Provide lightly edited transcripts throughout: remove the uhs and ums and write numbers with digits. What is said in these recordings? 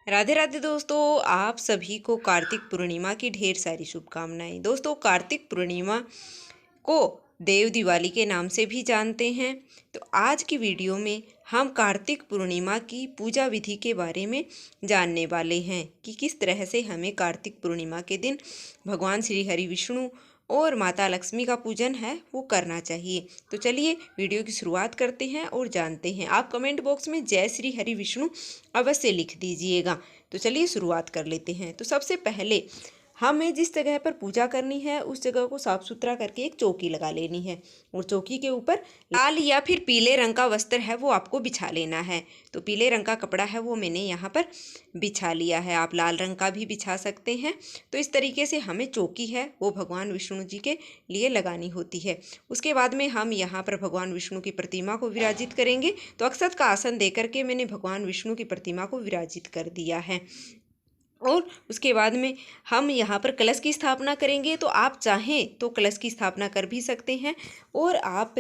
राधे राधे दोस्तों, आप सभी को कार्तिक पूर्णिमा की ढेर सारी शुभकामनाएं। दोस्तों, कार्तिक पूर्णिमा को देव दिवाली के नाम से भी जानते हैं। तो आज की वीडियो में हम कार्तिक पूर्णिमा की पूजा विधि के बारे में जानने वाले हैं कि किस तरह से हमें कार्तिक पूर्णिमा के दिन भगवान श्री हरि विष्णु और माता लक्ष्मी का पूजन है वो करना चाहिए। तो चलिए वीडियो की शुरुआत करते हैं और जानते हैं। आप कमेंट बॉक्स में जय श्री हरि विष्णु अवश्य लिख दीजिएगा। तो चलिए शुरुआत कर लेते हैं। तो सबसे पहले हमें जिस जगह पर पूजा करनी है उस जगह को साफ सुथरा करके एक चौकी लगा लेनी है और चौकी के ऊपर लाल या फिर पीले रंग का वस्त्र है वो आपको बिछा लेना है। तो पीले रंग का कपड़ा है वो मैंने यहाँ पर बिछा लिया है, आप लाल रंग का भी बिछा सकते हैं। तो इस तरीके से हमें चौकी है वो भगवान विष्णु जी के लिए लगानी होती है। उसके बाद में हम यहाँ पर भगवान विष्णु की प्रतिमा को विराजित करेंगे। तो अक्षत का आसन दे करके मैंने भगवान विष्णु की प्रतिमा को विराजित कर दिया है और उसके बाद में हम यहाँ पर कलश की स्थापना करेंगे। तो आप चाहें तो कलश की स्थापना कर भी सकते हैं और आप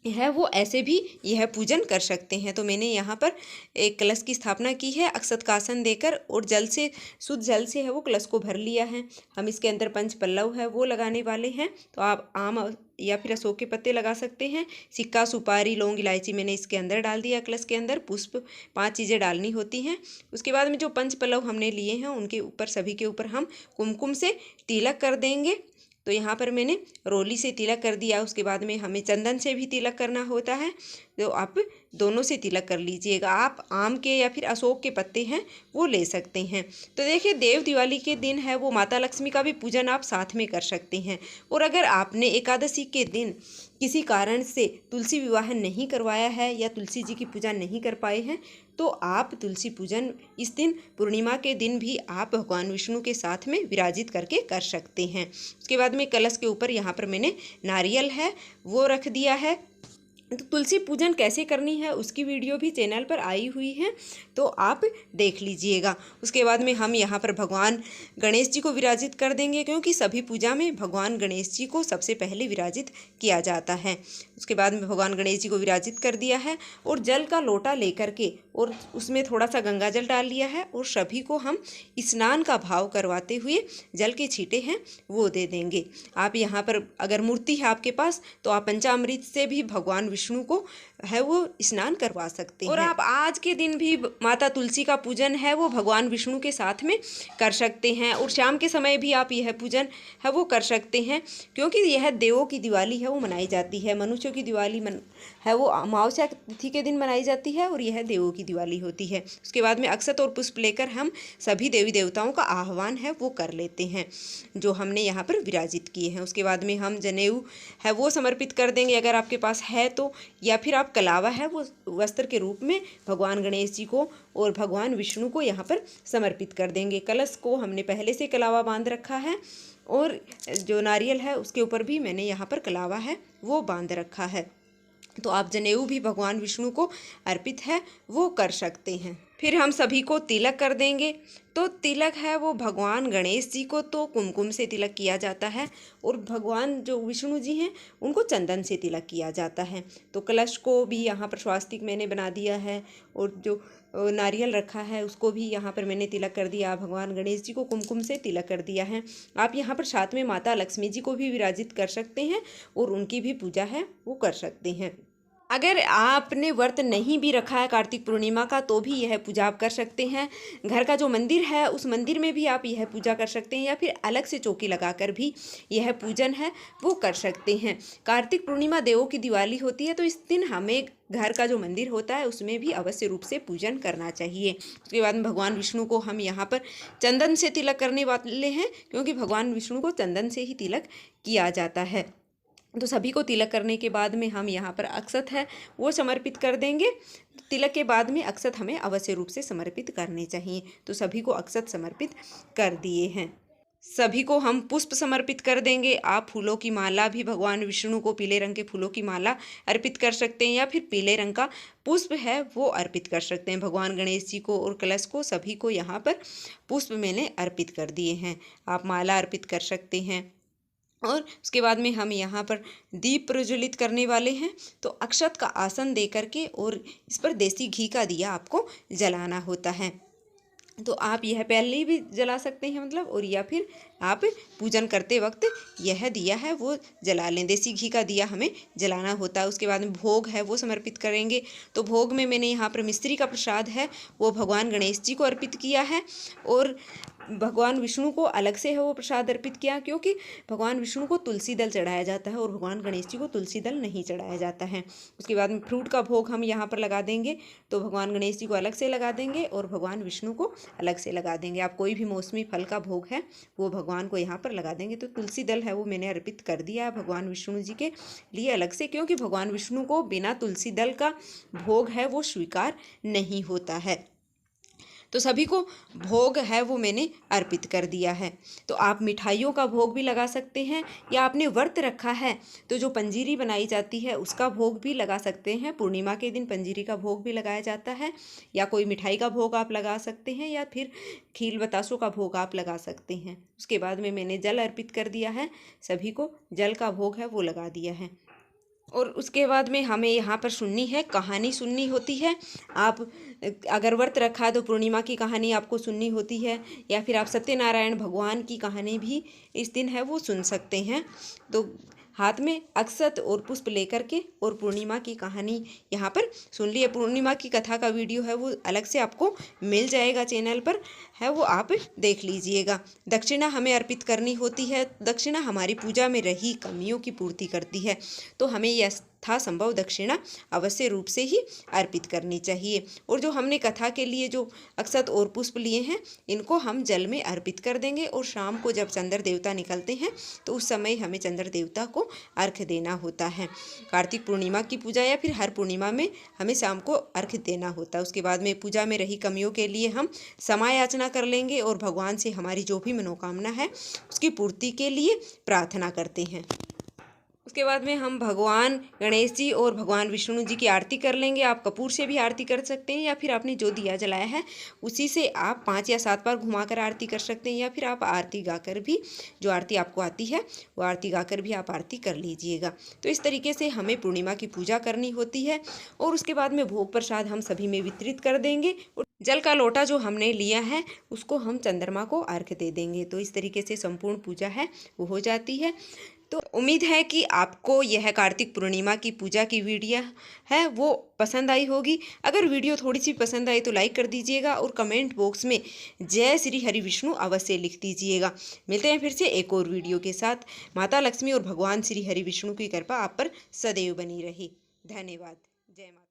है वो ऐसे भी यह पूजन कर सकते हैं। तो मैंने यहाँ पर एक कलश की स्थापना की है अक्षत का आसन देकर और जल से, शुद्ध जल से है वो कलश को भर लिया है। हम इसके अंदर पंच पल्लव है वो लगाने वाले हैं। तो आप आम या फिर अशोक के पत्ते लगा सकते हैं। सिक्का, सुपारी, लौंग, इलायची मैंने इसके अंदर डाल दिया। कलश के अंदर पुष्प 5 चीज़ें डालनी होती हैं। उसके बाद में जो पंच पल्लव हमने लिए हैं उनके ऊपर, सभी के ऊपर हम कुमकुम से तिलक कर देंगे। तो यहाँ पर मैंने रोली से तिलक कर दिया। उसके बाद में हमें चंदन से भी तिलक करना होता है। तो आप दोनों से तिलक कर लीजिएगा। आप आम के या फिर अशोक के पत्ते हैं वो ले सकते हैं। तो देखिए, देव दिवाली के दिन है वो माता लक्ष्मी का भी पूजन आप साथ में कर सकते हैं। और अगर आपने एकादशी के दिन किसी कारण से तुलसी विवाह नहीं करवाया है या तुलसी जी की पूजा नहीं कर पाए हैं तो आप तुलसी पूजन इस दिन पूर्णिमा के दिन भी आप भगवान विष्णु के साथ में विराजित करके कर सकते हैं। उसके बाद में कलश के ऊपर यहाँ पर मैंने नारियल है वो रख दिया है। तो तुलसी पूजन कैसे करनी है उसकी वीडियो भी चैनल पर आई हुई है, तो आप देख लीजिएगा। उसके बाद में हम यहाँ पर भगवान गणेश जी को विराजित कर देंगे, क्योंकि सभी पूजा में भगवान गणेश जी को सबसे पहले विराजित किया जाता है। उसके बाद में भगवान गणेश जी को विराजित कर दिया है और जल का लोटा लेकर के और उसमें थोड़ा सा गंगा जल डाल लिया है और सभी को हम स्नान का भाव करवाते हुए जल के छींटे हैं वो दे देंगे। आप यहाँ पर अगर मूर्ति है आपके पास तो आप पंचामृत से भी भगवान विष्णु को है वो स्नान करवा सकते हैं। और आप आज के दिन भी माता तुलसी का पूजन है वो भगवान विष्णु के साथ में कर सकते हैं और शाम के समय भी आप यह पूजन है वो कर सकते हैं, क्योंकि यह देवों की दिवाली है वो मनाई जाती है। मनुष्यों की दिवाली है वो अमावस्या तिथि के दिन मनाई जाती है और यह देवों की दिवाली होती है। उसके बाद में अक्षत और पुष्प लेकर हम सभी देवी देवताओं का आह्वान है वो कर लेते हैं जो हमने यहाँ पर विराजित किए हैं। उसके बाद में हम जनेऊ है वो समर्पित कर देंगे अगर आपके पास है तो, या फिर आप कलावा है वो वस्त्र के रूप में भगवान गणेश जी को और भगवान विष्णु को यहाँ पर समर्पित कर देंगे। कलश को हमने पहले से कलावा बांध रखा है और जो नारियल है उसके ऊपर भी मैंने यहाँ पर कलावा है वो बांध रखा है। तो आप जनेऊ भी भगवान विष्णु को अर्पित है वो कर सकते हैं। फिर हम सभी को तिलक कर देंगे। तो तिलक है वो भगवान गणेश जी को तो कुमकुम से तिलक किया जाता है और भगवान जो विष्णु जी हैं उनको चंदन से तिलक किया जाता है। तो कलश को भी यहाँ पर स्वास्तिक मैंने बना दिया है और जो नारियल रखा है उसको भी यहाँ पर मैंने तिलक कर दिया। भगवान गणेश जी को कुमकुम से तिलक कर दिया है। आप यहाँ पर साथ में माता लक्ष्मी जी को भी विराजित कर सकते हैं और उनकी भी पूजा है वो कर सकते हैं। अगर आपने व्रत नहीं भी रखा है कार्तिक पूर्णिमा का तो भी यह पूजा आप कर सकते हैं। घर का जो मंदिर है उस मंदिर में भी आप यह पूजा कर सकते हैं या फिर अलग से चौकी लगाकर भी यह पूजन है वो कर सकते हैं। कार्तिक पूर्णिमा देवों की दिवाली होती है तो इस दिन हमें घर का जो मंदिर होता है उसमें भी अवश्य रूप से पूजन करना चाहिए। उसके बाद में भगवान विष्णु को हम यहाँ पर चंदन से तिलक करने वाले हैं, क्योंकि भगवान विष्णु को चंदन से ही तिलक किया जाता है। तो सभी को तिलक करने के बाद में हम यहाँ पर अक्षत है वो समर्पित कर देंगे। तिलक के बाद में अक्षत हमें अवश्य रूप से समर्पित करने चाहिए। तो सभी को अक्षत समर्पित कर दिए हैं। सभी को हम पुष्प समर्पित कर देंगे। आप फूलों की माला भी भगवान विष्णु को, पीले रंग के फूलों की माला अर्पित कर सकते हैं या फिर पीले रंग का पुष्प है वो अर्पित कर सकते हैं। भगवान गणेश जी को और कलश को सभी को यहाँ पर पुष्प मैंने अर्पित कर दिए हैं। आप माला अर्पित कर सकते हैं। और उसके बाद में हम यहाँ पर दीप प्रज्वलित करने वाले हैं। तो अक्षत का आसन दे करके और इस पर देसी घी का दिया आपको जलाना होता है। तो आप यह पहले भी जला सकते हैं मतलब, और या फिर आप पूजन करते वक्त यह दिया है वो जला लें। देसी घी का दिया हमें जलाना होता है। उसके बाद में भोग है वो समर्पित करेंगे। तो भोग में मैंने यहाँ पर मिश्री का प्रसाद है वो भगवान गणेश जी को अर्पित किया है, और भगवान विष्णु को अलग से है वो प्रसाद अर्पित किया, क्योंकि भगवान विष्णु को तुलसी दल चढ़ाया जाता है और भगवान गणेश जी को तुलसी दल नहीं चढ़ाया जाता है। उसके बाद में फ्रूट का भोग हम यहाँ पर लगा देंगे, तो भगवान गणेश जी को अलग से लगा देंगे और भगवान विष्णु को अलग से लगा देंगे। आप कोई भी मौसमी फल का भोग है वो भगवान को यहाँ पर लगा देंगे। तो तुलसी दल है वो मैंने अर्पित कर दिया है भगवान विष्णु जी के लिए अलग से, क्योंकि भगवान विष्णु को बिना तुलसी दल का भोग है वो स्वीकार नहीं होता है। तो सभी को भोग है वो मैंने अर्पित कर दिया है। तो आप मिठाइयों का भोग भी लगा सकते हैं, या आपने व्रत रखा है तो जो पंजीरी बनाई जाती है उसका भोग भी लगा सकते हैं। पूर्णिमा के दिन पंजीरी का भोग भी लगाया जाता है, या कोई मिठाई का भोग आप लगा सकते हैं, या फिर खील बतासों का भोग आप लगा सकते हैं। उसके बाद में मैंने जल अर्पित कर दिया है, सभी को जल का भोग है वो लगा दिया है। और उसके बाद में हमें यहाँ पर सुननी है, कहानी सुननी होती है। आप अगर व्रत रखा है तो पूर्णिमा की कहानी आपको सुननी होती है, या फिर आप सत्यनारायण भगवान की कहानी भी इस दिन है वो सुन सकते हैं। तो हाथ में अक्षत और पुष्प लेकर के और पूर्णिमा की कहानी यहाँ पर सुन लिए। पूर्णिमा की कथा का वीडियो है वो अलग से आपको मिल जाएगा चैनल पर, है वो आप देख लीजिएगा। दक्षिणा हमें अर्पित करनी होती है। दक्षिणा हमारी पूजा में रही कमियों की पूर्ति करती है, तो हमें यथासंभव दक्षिणा अवश्य रूप से ही अर्पित करनी चाहिए। और जो हमने कथा के लिए जो अक्षत और पुष्प लिए हैं इनको हम जल में अर्पित कर देंगे, और शाम को जब चंद्र देवता निकलते हैं तो उस समय हमें चंद्र देवता को अर्घ्य देना होता है। कार्तिक पूर्णिमा की पूजा या फिर हर पूर्णिमा में हमें शाम को अर्घ्य देना होता है। उसके बाद में पूजा में रही कमियों के लिए हम क्षमा याचना कर लेंगे और भगवान से हमारी जो भी मनोकामना है उसकी पूर्ति के लिए प्रार्थना करते हैं। उसके बाद में हम भगवान गणेश जी और भगवान विष्णु जी की आरती कर लेंगे। आप कपूर से भी आरती कर सकते हैं, या फिर आपने जो दिया जलाया है उसी से आप 5 या 7 बार घुमाकर आरती कर सकते हैं, या फिर आप आरती गाकर भी, जो आरती आपको आती है वो आरती गाकर भी आप आरती कर लीजिएगा। तो इस तरीके से हमें पूर्णिमा की पूजा करनी होती है। और उसके बाद में भोग प्रसाद हम सभी में वितरित कर देंगे, और जल का लोटा जो हमने लिया है उसको हम चंद्रमा को अर्घ्य दे देंगे। तो इस तरीके से संपूर्ण पूजा है वो हो जाती है। तो उम्मीद है कि आपको यह कार्तिक पूर्णिमा की पूजा की वीडियो है वो पसंद आई होगी। अगर वीडियो थोड़ी सी पसंद आई तो लाइक कर दीजिएगा, और कमेंट बॉक्स में जय श्री हरि विष्णु अवश्य लिख दीजिएगा। मिलते हैं फिर से एक और वीडियो के साथ। माता लक्ष्मी और भगवान श्री हरि विष्णु की कृपा आप पर सदैव बनी रही। धन्यवाद। जय माता।